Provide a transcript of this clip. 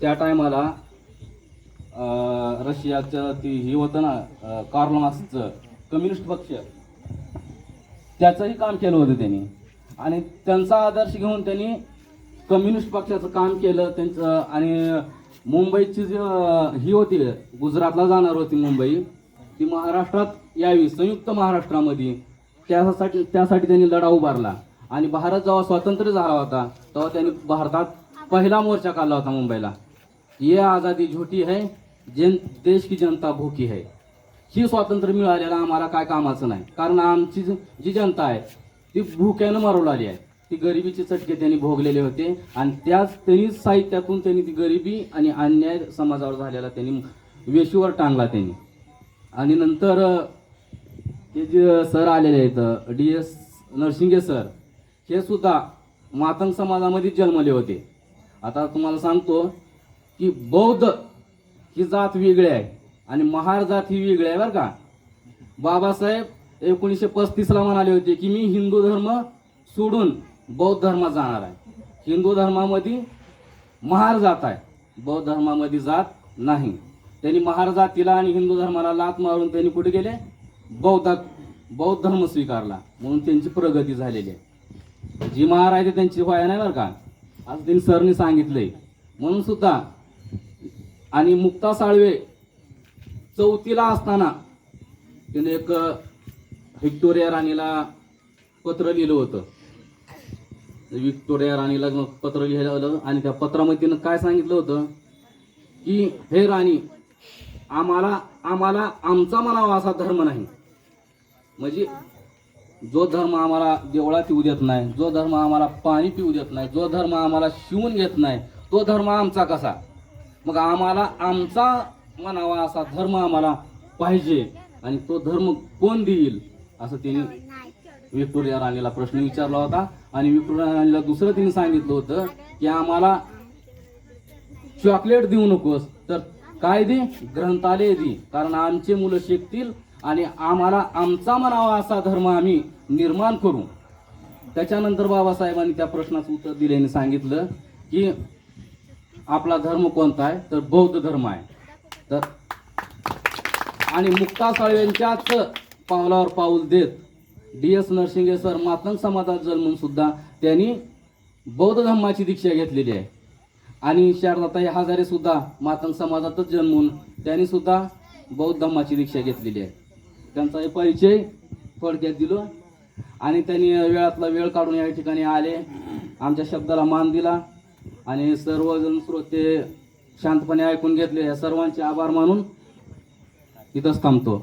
त्या टायमाला रशियाचं ती ही होतं ना कार्ल मार्क्सचं कम्युनिस्ट पक्ष, त्याचंही काम केलं होतं त्यांनी. आणि त्यांचा आदर्श घेऊन त्यांनी कम्युनिस्ट पक्षाचं काम केलं त्यांचं. आणि मुंबईची जी ही होती, गुजरातला जाणार होती मुंबई, ती महाराष्ट्रात यावी, संयुक्त महाराष्ट्रामध्ये, त्यासाठी त्यांनी लढा उभारला. आणि भारत जेव्हा स्वातंत्र्य झाला होता तेव्हा त्यांनी भारतात पहिला मोर्चा काढला होता मुंबईला. ये आझादी झोटी है, देश की जनता भूकी है. ही स्वातंत्र्य मिळालेलं आम्हाला काय कामाचं नाही, कारण आमची जी जनता आहे ती भुक्यानं मरू लागली आहे. ती गरिबीचे चटके त्यांनी भोगलेले होते. आणि त्यांनी साहित्यातून त्यांनी ती गरिबी आणि अन्याय समाजावर झालेला त्यांनी वेशीवर टांगला त्यांनी. आणि नंतर हे जे सर आलेले आहेत DS नरसिंगे सर, हे सुद्धा मातंग समाजामध्ये जन्मले होते. आता तुम्हाला सांगतो की बौद्ध ही जात वेगळी आहे आणि महार जात ही वेगळी आहे बरं का. बाबासाहेब 1935ला म्हणाले होते की मी हिंदू धर्म सोडून बौद्ध धर्मात जाणार आहे. हिंदू धर्मामध्ये महार जात आहे, बौद्ध धर्मामध्ये जात नाही. त्यांनी महार जातीला आणि हिंदू धर्माला लात मारून त्यांनी कुठे गेले, बौद्ध धर्म स्वीकारला, म्हणून त्यांची प्रगती झालेली आहे. जी महार आहे ते त्यांची व्हाय नाही बरं का, असं त्यांनी सरनी सांगितलंय. म्हणून सुद्धा. आणि मुक्ता साळवे 4थीला असताना तिने एक व्हिक्टोरिया राणीला पत्र लिहिलं होतं. व्हिक्टोरिया राणीला पत्र लिहिलं आणि त्या पत्रामध्ये तिनं काय सांगितलं होतं की हे राणी, आम्हाला आमचा म्हणावा असा धर्म नाही. म्हणजे जो धर्म आम्हाला देवळात येऊ देत नाही, जो धर्म आम्हाला पाणी पिऊ देत नाही, जो धर्म आम्हाला शिवून घेत नाही, तो धर्म आमचा कसा. मग आम्हाला आमचा म्हणावा असा धर्म आम्हाला पाहिजे, आणि तो धर्म कोण देईल, असं तिने व्हिक्टोरिया राणीला प्रश्न विचारला होता. आणि व्हिक्टोरिया राणीला दुसरं तिने सांगितलं होतं की आम्हाला चॉकलेट देऊ नकोस, तर काय दे, ग्रंथालय दे, कारण आमचे मुलं शिकतील आणि आम्हाला आमचा म्हणावा असा धर्म आम्ही निर्माण करू. त्याच्यानंतर बाबासाहेबांनी त्या प्रश्नाचं उत्तर दिल्याने सांगितलं की आपला धर्म कोणता आहे, तर बौद्ध धर्म आहे. तर आणि मुक्ता साळवेंच्याच पावलावर पाऊल देत DS नरसिंगे सर मातंग समाजात जन्मून सुद्धा त्यांनी बौद्ध धर्माची दीक्षा घेतलेली आहे. आणि शारदाताई हजारे सुद्धा मातंग समाजातच जन्मून त्यांनी सुद्धा बौद्ध धर्माची दीक्षा घेतलेली आहे. त्यांचा हे परिचय थोडक्यात दिलो. आणि त्यांनी वेळातला वेळ काढून या ठिकाणी आले, आमच्या शब्दाला मान दिला आणि सर्वजण श्रोते शांतपणे ऐकून घेतले. या सर्वांचे आभार मानून इथंच थांबतो.